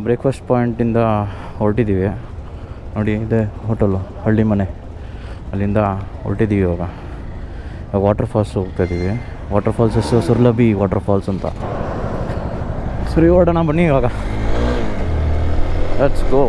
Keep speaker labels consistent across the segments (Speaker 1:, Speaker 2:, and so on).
Speaker 1: Breakfast ಪಾಯಿಂಟಿಂದ ಹೊರಟಿದ್ದೀವಿ ನೋಡಿ, ಇದೆ hotel ಹಳ್ಳಿ ಮನೆ, ಅಲ್ಲಿಂದ ಹೊರಟಿದ್ದೀವಿ. ಇವಾಗ ವಾಟರ್ ಫಾಲ್ಸ್ ಹೋಗ್ತಾಯಿದ್ದೀವಿ. ವಾಟರ್ ಫಾಲ್ಸ್ ಹೆಸರು ಸುರ್ಲಭಿ ವಾಟರ್ ಫಾಲ್ಸ್ ಅಂತ. ಸರಿ ಹೊರಡೋಣ ಬನ್ನಿ ಇವಾಗ. Let's go.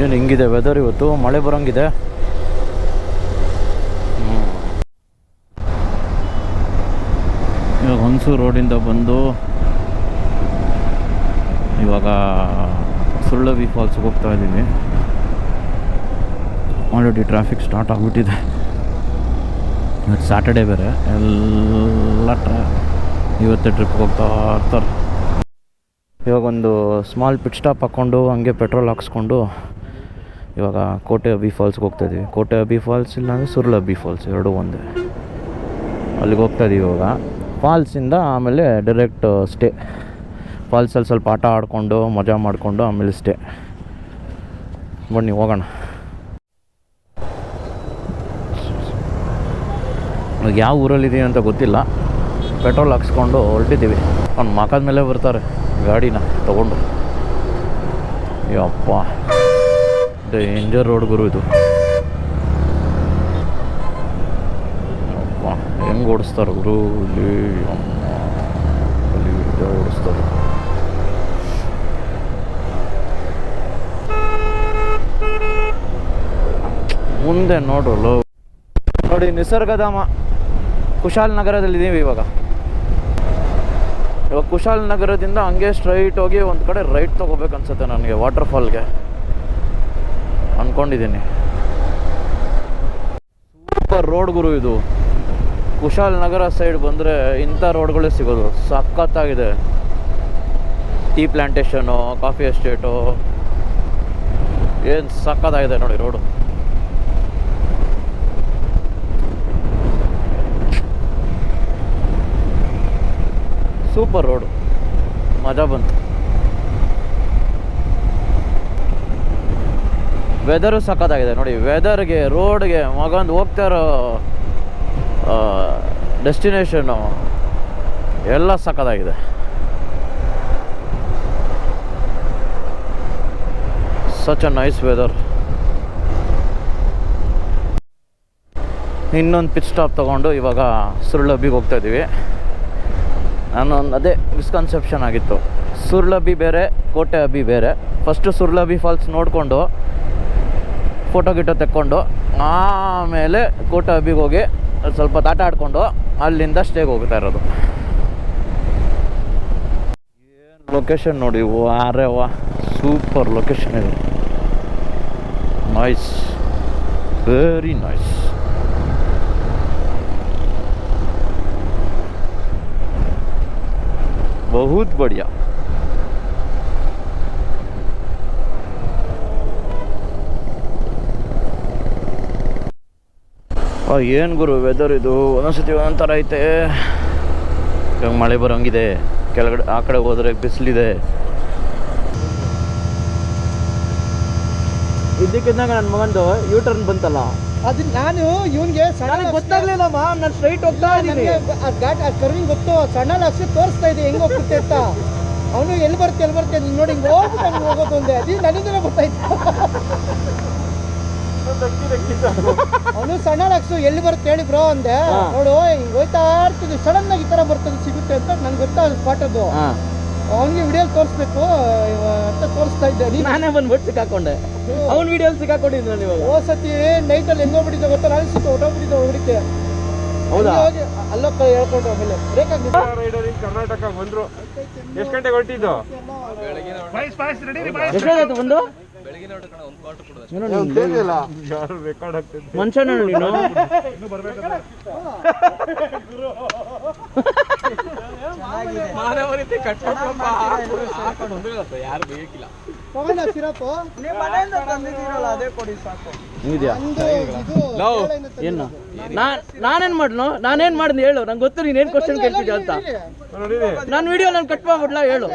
Speaker 1: ಏನು ಹಿಂಗಿದೆ ವೆದರ್ ಇವತ್ತು, ಮಳೆ ಬರೋಂಗಿದೆ. ಇವಾಗ ಹುಣಸೂರು ರೋಡಿಂದ ಬಂದು ಇವಾಗ ಸುರ್ಲಭಿ ಫಾಲ್ಸ್ಗೆ ಹೋಗ್ತಾ ಇದ್ದೀವಿ. ಆಲ್ರೆಡಿ ಟ್ರಾಫಿಕ್ ಸ್ಟಾರ್ಟ್ ಆಗಿಬಿಟ್ಟಿದೆ. ಇವತ್ತು ಸ್ಯಾಟರ್ಡೇ ಬೇರೆ, ಎಲ್ಲ ಇವತ್ತೇ ಟ್ರಿಪ್ಗೆ ಹೋಗ್ತಾ ಇರ್ತಾರೆ. ಇವಾಗ ಒಂದು ಸ್ಮಾಲ್ ಪಿಟ್ ಸ್ಟಾಪ್ ಹಾಕ್ಕೊಂಡು ಹಂಗೆ ಪೆಟ್ರೋಲ್ ಹಾಕ್ಸ್ಕೊಂಡು ಇವಾಗ ಕೋಟೆ ಅಬ್ಬಿ ಫಾಲ್ಸ್ಗೆ ಹೋಗ್ತಾಯಿದ್ದೀವಿ. ಕೋಟೆ ಅಬ್ಬಿ ಫಾಲ್ಸ್ ಇಲ್ಲಾಂದರೆ ಸುರ್ಲಭಿ ಫಾಲ್ಸ್ ಎರಡೂ ಒಂದೇ. ಅಲ್ಲಿಗೆ ಹೋಗ್ತಾಯಿದ್ದೀವಿ ಇವಾಗ. ಫಾಲ್ಸಿಂದ ಆಮೇಲೆ ಡೈರೆಕ್ಟ್ ಸ್ಟೇ. ಫಾಲ್ಸಲ್ಲಿ ಸ್ವಲ್ಪ ಆಟ ಆಡಿಕೊಂಡು ಮಜಾ ಮಾಡಿಕೊಂಡು ಆಮೇಲೆ ಸ್ಟೇ. ಬನ್ನಿ ಹೋಗೋಣ. ಯಾವ ಊರಲ್ಲಿದ್ದೀವಿ ಅಂತ ಗೊತ್ತಿಲ್ಲ. ಪೆಟ್ರೋಲ್ ಹಾಕ್ಸ್ಕೊಂಡು ಹೊರಟಿದ್ದೀವಿ. ಅವ್ನು ಮಕದ ಮೇಲೆ ಬರ್ತಾರೆ ಗಾಡಿನ ತಗೊಂಡು. ಯಪ್ಪ, ಡೇಂಜರ್ ರೋಡ್ ಗುರು ಇದು. ಅಪ್ಪ ಹೆಂಗೆ ಓಡಿಸ್ತಾರೆ ಗುರು ಇಲ್ಲಿ. ಅಲ್ಲಿ ಓಡಿಸ್ತಾರೆ. ಮುಂದೆ ನೋಡಲು ನೋಡಿ ನಿಸರ್ಗಧಾಮ ಕುಶಾಲನಗರದಲ್ಲಿದ್ದೀವಿ ಇವಾಗ. ಕುಶಾಲನಗರದಿಂದ ಹಂಗೆ ಸ್ಟ್ರೈಟ್ ಹೋಗಿ ಒಂದು ಕಡೆ ರೈಟ್ ತೊಗೋಬೇಕು ಅನ್ಸುತ್ತೆ ನನಗೆ, ವಾಟರ್ ಫಾಲ್ಗೆ ಅಂದ್ಕೊಂಡಿದ್ದೀನಿ. ಸೂಪರ್ ರೋಡ್ ಗುರು ಇದು. ಕುಶಾಲನಗರ ಸೈಡ್ ಬಂದರೆ ಇಂಥ ರೋಡ್ಗಳೇ ಸಿಗೋದು. ಸಖತ್ತಾಗಿದೆ. ಟೀ ಪ್ಲ್ಯಾಂಟೇಷನು, ಕಾಫಿ ಎಸ್ಟೇಟು, ಏನು ಸಖತ್ತಾಗಿದೆ ನೋಡಿ ರೋಡು. ಸೂಪರ್ ರೋಡು, ಮಜಾ ಬಂತು. ವೆದರು ಸಖತ್ತಾಗಿದೆ ನೋಡಿ. ವೆದರ್ಗೆ, ರೋಡ್ಗೆ, ಮಗಂದು ಹೋಗ್ತಾ ಇರೋ ಡೆಸ್ಟಿನೇಷನ್ನು ಎಲ್ಲ ಸಖತ್ತಾಗಿದೆ. Such a nice weather. ಇನ್ನೊಂದು ಪಿಚ್ ಸ್ಟಾಪ್ ತೊಗೊಂಡು ಇವಾಗ ಸುರ್ಲಭಿಗೆ ಹೋಗ್ತಾಯಿದ್ದೀವಿ. ಅದೇ ಮಿಸ್ಕನ್ಸೆಪ್ಷನ್ ಆಗಿತ್ತು. ಸುರ್ಲಭಿ ಬೇರೆ, ಕೋಟೆ ಅಬ್ಬಿ ಬೇರೆ. ಫಸ್ಟು ಸುರ್ಲಭಿ ಫಾಲ್ಸ್ ನೋಡಿಕೊಂಡು ಫೋಟೋ ಗಿಟೋ ತೆಕ್ಕೊಂಡು ಆಮೇಲೆ ಕೋಟೆ ಅಬ್ಬಿಗೆ ಹೋಗಿ ಸ್ವಲ್ಪ ಆಟ ಆಡಿಕೊಂಡು ಅಲ್ಲಿಂದ ಸ್ಟೇಗೆ ಹೋಗ್ತಾ ಇರೋದು. ಏನು ಲೊಕೇಶನ್ ನೋಡಿ, ವಾರೇ ವಾ, ಸೂಪರ್ ಲೊಕೇಶನ್ ಇದೆ. Nice, very nice. बहुत बढ़िया. ಏನು ಗುರು ವೆದರ್ ಇದು, ಒಂದೊಂದ್ಸತಿ ಒಂದೊಂಥರ ಐತೆ. ಇವಾಗ ಮಳೆ ಬರೋಂಗಿದೆ, ಕೆಳಗಡೆ ಆ ಕಡೆ ಹೋದರೆ ಬಿಸಿಲಿದೆ. ಇದಕ್ಕಿದ್ದಾಗ ನನ್ನ ಮಗಂದು ಯೂಟರ್ನ್ ಬಂತಲ್ಲ,
Speaker 2: ಅದು ನಾನು ಇವನ್ಗೆ
Speaker 1: ಗೊತ್ತಾಗ್ಲಿಲ್ಲಮ್ಮ. ನಾನು ಸ್ಟ್ರೈಟ್ ಹೋಗ್ತಾ ಇದ್ದೀನಿ,
Speaker 2: ಕರ್ವಿಂಗ್ ಗೊತ್ತು, ಸಣ್ಣ ಲಕ್ಷ ತೋರಿಸ್ತಾ ಇದೆ ಹೆಂಗ್ ಹೋಗ್ತಿತ್ತೆ ಅಂತ. ಅವನು ಎಲ್ಲಿ ಬರುತ್ತೆ ನೋಡಿ ಹಿಂಗೆ ಹೋಗ್ಬಿಟ್ಟು ಹೋಗೋದು ಒಂದೇ. ಅದು ನನಗೇನೆ ಗೊತ್ತಾಯ್ತು. ಅವನು ಸಣ್ಣ ಲಕ್ಷ ಎಲ್ಲಿ ಬರುತ್ತೆ ಹೇಳಿ ಬ್ರೋ ಅಂದೆ. ನೋಡು ಹಿಂಗೆ ಹೋಯ್ತಾ ಇರ್ತಿದ್ವಿ, ಸಡನ್ ಆಗಿ ಈ ತರ ಬರ್ತದೆ ಸಿಗುತ್ತೆ ಅಂತ ನಂಗೆ ಗೊತ್ತಾಗ ಸ್ಪಾಟ್ ಅದು. ಅವನಿಗೆ ವಿಡಿಯೋ ತೋರಿಸ್ಬೇಕು ಅಂತ ತೋರಿಸ್ತಾ ಇದ್ದೆ.
Speaker 1: ನಾನೇ ಬಂದ್ಬಿಟ್ಟು ಸಿಕ್ಕಾಕೊಂಡೆ, ಅವ್ನ ವಿಡಿಯೋ ಸಿಕ್ಕಾಕೊಂಡಿದ್ದು ನಾನು. ಇವಾಗ
Speaker 2: ಹೋದ ಸತಿ ನೈಟಲ್ಲಿ ಹೆಂಗೋಗ್ಬಿಟ್ಟಿದ್ದೆ ಗೊತ್ತಾ, ನಾನು ಸಿಕ್ಕ ಹೊಟ್ಟೋಗ್ಬಿಟ್ಟಿದ್ದೆ ಹೊಡಿಕೆ.
Speaker 1: ಹೌದಾ?
Speaker 2: ಅಲ್ಲೋ ಹೇಳ್ಕೊಂಡು ಆಮೇಲೆ ಬ್ರೇಕ್ ಆಗಿದ್ದು.
Speaker 3: ಕರ್ನಾಟಕ ಬಂದ್ರು. ಎಷ್ಟು ಗಂಟೆಗೆ ಹೊರಟಿದ್ದು?
Speaker 1: ಎಷ್ಟಾಯ್ತು ಬಂದು? ಏನೋ ಮನುಷ್ಯನ ನೀನು
Speaker 3: ಯಾರು ಬೇಕಿಲ್ಲ
Speaker 1: ಏನು ನಾನೇನ್ ಮಾಡ್ಲು ನಾನೇನ್ ಮಾಡಿದ್ ಹೇಳು ನಂಗೆ ಗೊತ್ತು ನೀನ್ ಏನ್ ಕ್ವಶನ್ ಕೇಳ್ತಿದ್ಯ ಅಂತ. ನಾನು ವಿಡಿಯೋ ನಾನು ಕಟ್ ಮಾಡ್ಬಿಡ್ಲಾ ಹೇಳು.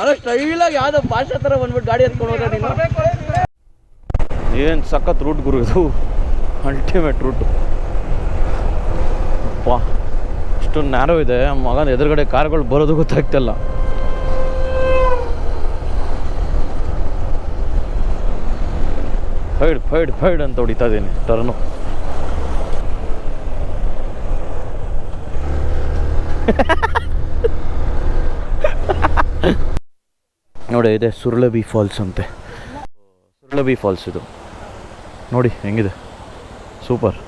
Speaker 1: ಅಲ್ಲ ಸ್ಟೈಲಾಗಿ ಯಾವ್ದೋ ಭಾಷಾ ತರ ಬಂದ್ಬಿಟ್ಟು ಗಾಡಿ ಎತ್ಕೊಂಡು ಹೋದ ನೀನು. ಏನ್ ಸಖತ್ ರೂಟ್ ಗುರು ಇದು, ಅಲ್ಟಿಮೇಟ್ ರೂಟ್. ಅಪ್ಪ ಇಷ್ಟೊಂದು ನ್ಯಾರೋ ಇದೆ ಮಗನ, ಎದುರುಗಡೆ ಕಾರ್ಗಳು ಬರೋದು ಗೊತ್ತಾಗ್ತಿಲ್ಲ. ಫೈಡ್ ಫೈಡ್ ಫೈಡ್ ಅಂತ ಹೊಡಿತಾ ಇದ್ದೀನಿ ಟರ್ನು. ನೋಡಿ ಇದೆ ಸುರ್ಲಬಿ ಫಾಲ್ಸ್ ಅಂತೆ. ಸುರ್ಲಬಿ ಫಾಲ್ಸ್ ಇದು ನೋಡಿ ಹೆಂಗಿದೆ, ಸೂಪರ್.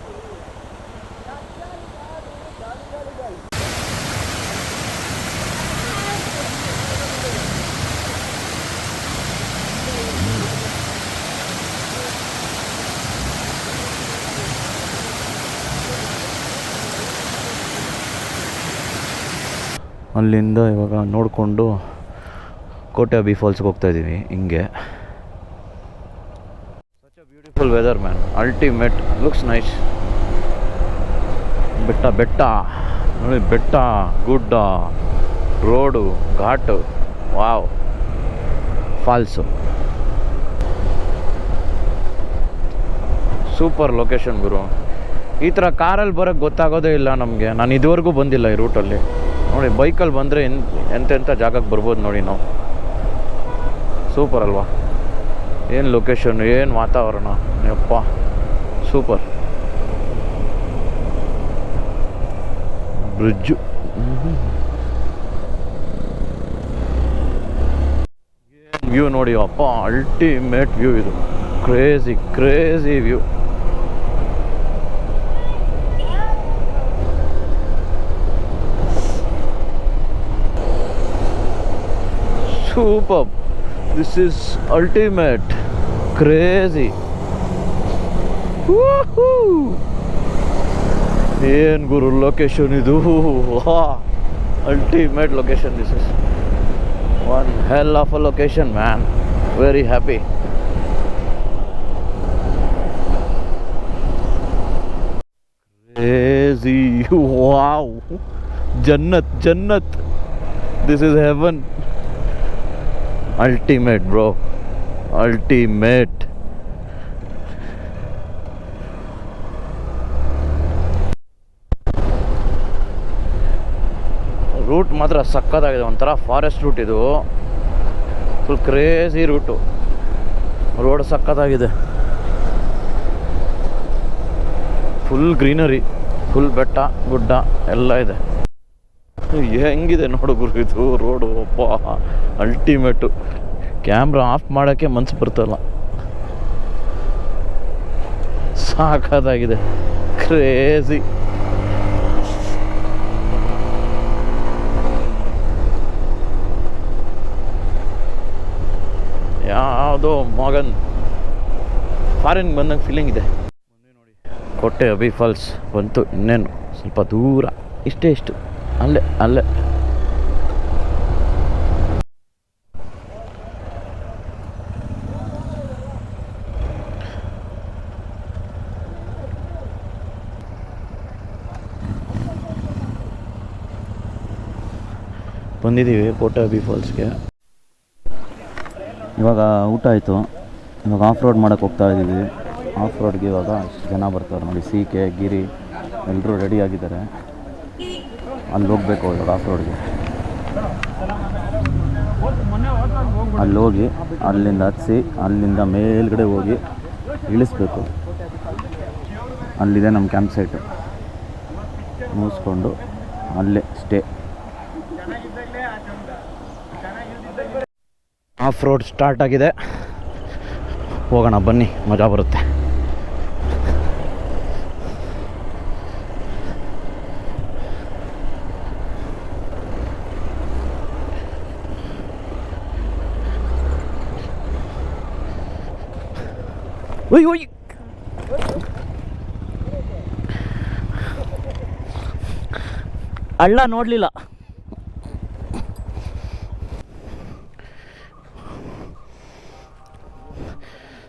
Speaker 1: ಅಲ್ಲಿಂದ ಇವಾಗ ನೋಡಿಕೊಂಡು ಕೋಟೆ ಬಿ ಫಾಲ್ಸ್ಗೆ ಹೋಗ್ತಾ ಇದ್ದೀವಿ. ಹಿಂಗೆ such a beautiful weather man, ultimate, looks nice. ಬೆಟ್ಟ ಬೆಟ್ಟ ನೋಡಿ, ಬೆಟ್ಟ ಗುಡ್ಡ, road, ghat, wow, falls, super location ಗುರು. ಈ ಥರ ಕಾರಲ್ಲಿ ಬರೋಕ್ಕೆ ಗೊತ್ತಾಗೋದೇ ಇಲ್ಲ ನಮಗೆ. ನಾನು ಇದುವರೆಗೂ ಬಂದಿಲ್ಲ ಈ ರೂಟಲ್ಲಿ. ನೋಡಿ ಬೈಕಲ್ಲಿ ಬಂದರೆ ಎಂತೆಂಥ ಜಾಗಕ್ಕೆ ಬರ್ಬೋದು ನೋಡಿ ನಾವು. ಸೂಪರ್ ಅಲ್ವಾ, ಏನು ಲೊಕೇಶನ್, ಏನು ವಾತಾವರಣ, ಯಪ್ಪ ಸೂಪರ್. ಬ್ರಿಡ್ಜು, ವ್ಯೂ ನೋಡಿ ಅಪ್ಪ, ಅಲ್ಟಿಮೇಟ್ ವ್ಯೂ ಇದು, crazy crazy view. Superb. This is ultimate. Crazy. Woohoo! ಏನ್ ಗುರು ಲೊಕೇಶನ್ ಇದು, ultimate location. This is one hell of a location man. Very happy. Crazy, wow, ಜನ್ನತ್ ಜನ್ನತ್. This is heaven. Ultimate bro, ultimate. Route ಮಾತ್ರ ಸಕ್ಕತ್ತಾಗಿದೆ, ಒಂಥರ forest route ಇದು, full crazy route. Road ಸಕ್ಕತ್ತಾಗಿದೆ, ಫುಲ್ ಗ್ರೀನರಿ, ಫುಲ್ ಬೆಟ್ಟ ಗುಡ್ಡ ಎಲ್ಲ ಇದೆ. ಹೆಂಗಿದೆ ನೋಡು ಗುರು ಇದು ರೋಡು, ಅಪ್ಪ ಅಲ್ಟಿಮೇಟು. ಕ್ಯಾಮ್ರಾ ಆಫ್ ಮಾಡೋಕ್ಕೆ ಮನ್ಸು ಬರ್ತಲ್ಲ, ಸಾಕಾಗಿದೆ, ಕ್ರೇಜಿ. ಯಾವುದೋ ಮಗನ್ ಫಾರಿನ್ ಬಂದಂಗೆ ಫೀಲಿಂಗ್ ಇದೆ. ನೋಡಿ ಕೋಟೆ ಅಬಿ ಫಾಲ್ಸ್ ಬಂತು, ಇನ್ನೇನು ಸ್ವಲ್ಪ ದೂರ, ಇಷ್ಟೇ ಇಷ್ಟು, ಅಲ್ಲೇ ಅಲ್ಲೇ. ಬಂದಿದ್ದೀವಿ ಕೋಟೆ ಬಿ ಫಾಲ್ಸ್ಗೆ. ಇವಾಗ ಊಟ ಆಯಿತು, ಇವಾಗ ಆಫ್ ರೋಡ್ ಮಾಡೋಕ್ಕೆ ಹೋಗ್ತಾ ಇದ್ದೀವಿ. ಆಫ್ ರೋಡ್ಗೆ ಇವಾಗ ಇಷ್ಟು ಜನ ಬರ್ತಾರೆ ನೋಡಿ, ಸಿ ಕೆ ಗಿರಿ ಎಲ್ಲರೂ ರೆಡಿ ಆಗಿದ್ದಾರೆ. ಅಲ್ಲಿ ಹೋಗ್ಬೇಕು ಇವಾಗ ಆಫ್ ರೋಡ್ಗೆ. ಅಲ್ಲಿ ಹೋಗಿ ಅಲ್ಲಿಂದ ಹತ್ತಿಸಿ ಅಲ್ಲಿಂದ ಮೇಲ್ಗಡೆ ಹೋಗಿ ಇಳಿಸ್ಬೇಕು. ಅಲ್ಲಿದೆ ನಮ್ಮ ಕ್ಯಾಂಪ್ ಸೈಟು, ಮುಗಿಸ್ಕೊಂಡು ಅಲ್ಲೇ ಸ್ಟೇ. ಆಫ್ ರೋಡ್ ಸ್ಟಾರ್ಟ್ ಆಗಿದೆ, ಹೋಗೋಣ ಬನ್ನಿ, ಮಜಾ ಬರುತ್ತೆ. ಒಯ್ ಒಯ್ ಹಳ್ಳ ನೋಡಲಿಲ್ಲ.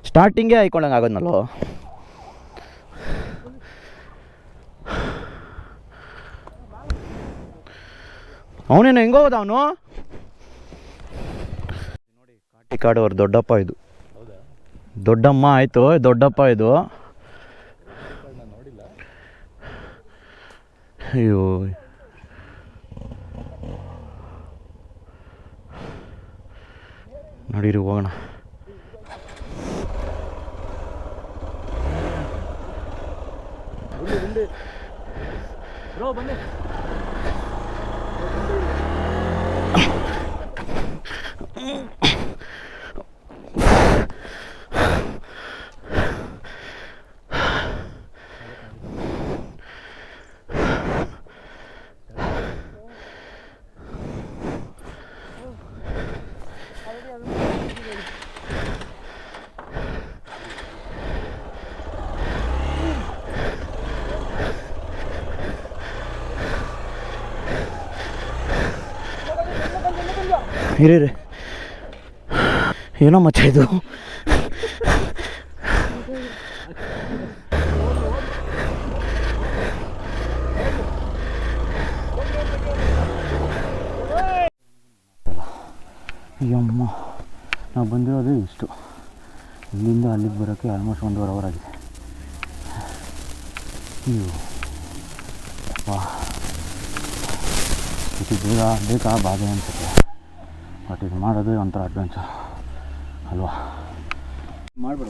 Speaker 1: ಸ್ಟಾರ್ಟಿಂಗೇ ಹಾಯ್ಕೊಂಡಂಗೆ ಆಗೋದ್ನಲ್ಲೋ. ಅವನೇನು ಹೆಂಗೋದ ಅವನು ನೋಡಿ. ಕಾಟಿಕಾಡು ಅವ್ರ ದೊಡ್ಡಪ್ಪ ಇದು. ದೊಡ್ಡಮ್ಮ ಆಯಿತು, ದೊಡ್ಡಪ್ಪ ಇದು. ಅಯ್ಯೋ ನಡೀರಿ ಹೋಗೋಣ. ಬನ್ನಿ. ಇರೀ, ಏನೋ ಮಚ್ಚ ಇದು. ಅಯ್ಯಮ್ಮ, ನಾವು ಬಂದಿರೋದು ಇಷ್ಟು. ಇಲ್ಲಿಂದ ಅಲ್ಲಿಗೆ ಬರೋಕ್ಕೆ ಆಲ್ಮೋಸ್ಟ್ 1.5 ಅವರ್ ಆಗಿದೆ. ಅಯ್ಯೋ ವಾ, ಇದು ಬೇಕಾ ಬಾಧೆ ಅನಿಸುತ್ತೆ. ಬಟ್ ಇದು ಮಾಡೋದು ಒಂಥರ ಅಡ್ವೆಂಚರ್ ಅಲ್ವಾ. ಮಾಡ್ಬೇಡ,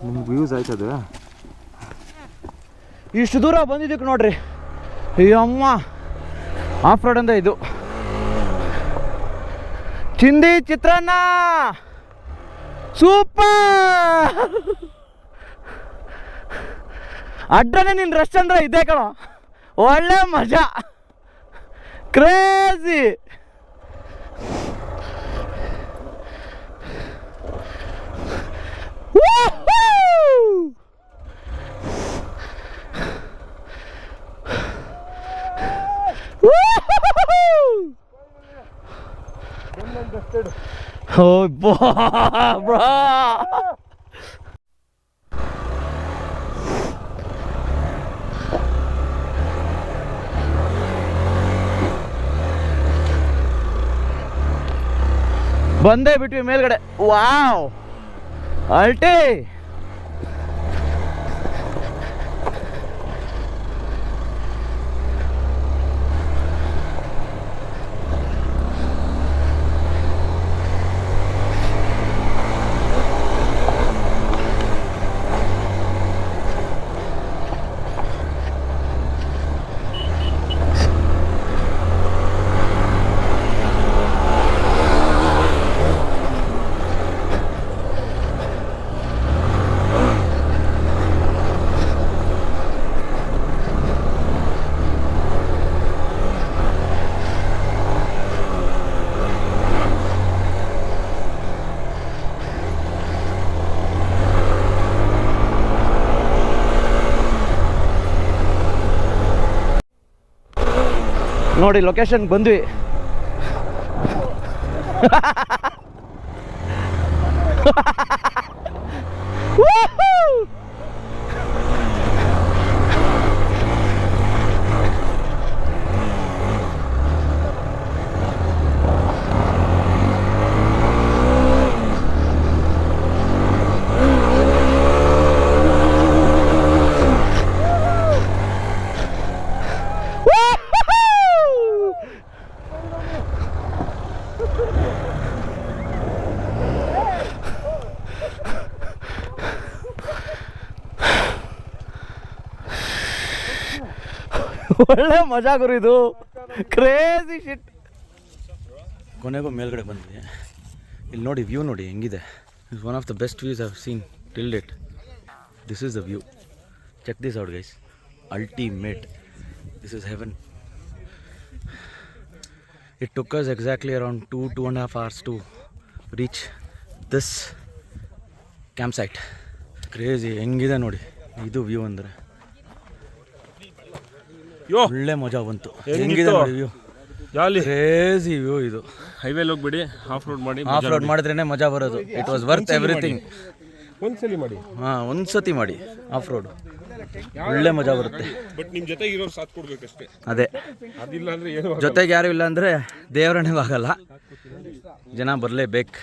Speaker 1: ನಿಮ್ಗೆ ವ್ಯೂಸ್ ಆಯ್ತದೆ. ಇಷ್ಟು ದೂರ ಬಂದಿದ್ದಕ್ಕೆ ನೋಡ್ರಿ. ಅಯ್ಯಮ್ಮ, ಆಫ್ ರೋಡ್ ಅಂತ ಇದು. ಚಿಂದಿ ಚಿತ್ರಾನ್ನ ಸೂಪರ್. ಅಡ್ರನೇ ನಿನ್ನ ರಶ್ ಅಂದ್ರೆ ಇದೆ ಕಣೋ, ಒಳ್ಳೆ ಮಜಾ, ಕ್ರೇಜಿ. Oh boy, bro. ಬಂದೇ ಬಿಟ್ವಿ ಮೇಲ್ಗಡೆ. ವಾವ್, ಅಲ್ಟಿ. ನೋಡಿ ಲೊಕೇಶನ್ ಬಂದ್ವಿ. ಒಳ್ಳೆ ಮಜಾ ಗುರು, ಇದು ಕ್ರೇಜಿ ಶಿಟ್. ಕೊನೆಗೂ ಮೇಲ್ಗಡೆ ಬಂದ್ವಿ. ಇಲ್ಲಿ ನೋಡಿ ವ್ಯೂ ನೋಡಿ ಹೆಂಗಿದೆ. It's one of the best views I have seen till date. This is the view. Check this out guys. Ultimate. This is heaven. It took us exactly around 2.5 hours to reach this camp site crazy ಹೆಂಗಿದೆ ನೋಡಿ ಇದು view ಅಂದರೆ ಒಳ್ಳೆ ಮಜಾ ಬಂತು. ಹೆಂಗಿದೆ ನೋಡಿ view, crazy view ಇದು.
Speaker 3: ಹೈವೇಲಿ ಹೋಗ್ಬಿಡಿ, ಆಫ್
Speaker 1: ರೋಡ್ ಮಾಡಿದ್ರೇನೆ ಮಜಾ ಬರೋದು. It was worth everything.
Speaker 3: ಒಂದ್ಸಲಿ ಮಾಡಿ,
Speaker 1: ಒಂದ್ಸತಿ ಮಾಡಿ ಆಫ್ ರೋಡ್, ಒಳ್ಳೆ ಮಜಾ ಬರುತ್ತೆ.
Speaker 3: ಬಟ್ ನಿಮ್ಮ ಜೊತೆಗೆ ಇರೋರು ಸಾಥ್ ಕೊಡ್ಬೇಕಷ್ಟೇ.
Speaker 1: ಅದೇ,
Speaker 3: ಅದಿಲ್ಲ ಅಂದ್ರೆ ಏನು
Speaker 1: ಜೊತೆಗೆ ಯಾರು ಇಲ್ಲ ಅಂದರೆ ದೇವರಣೆಗೂ ಆಗಲ್ಲ. ಜನ ಬರಲೇಬೇಕು.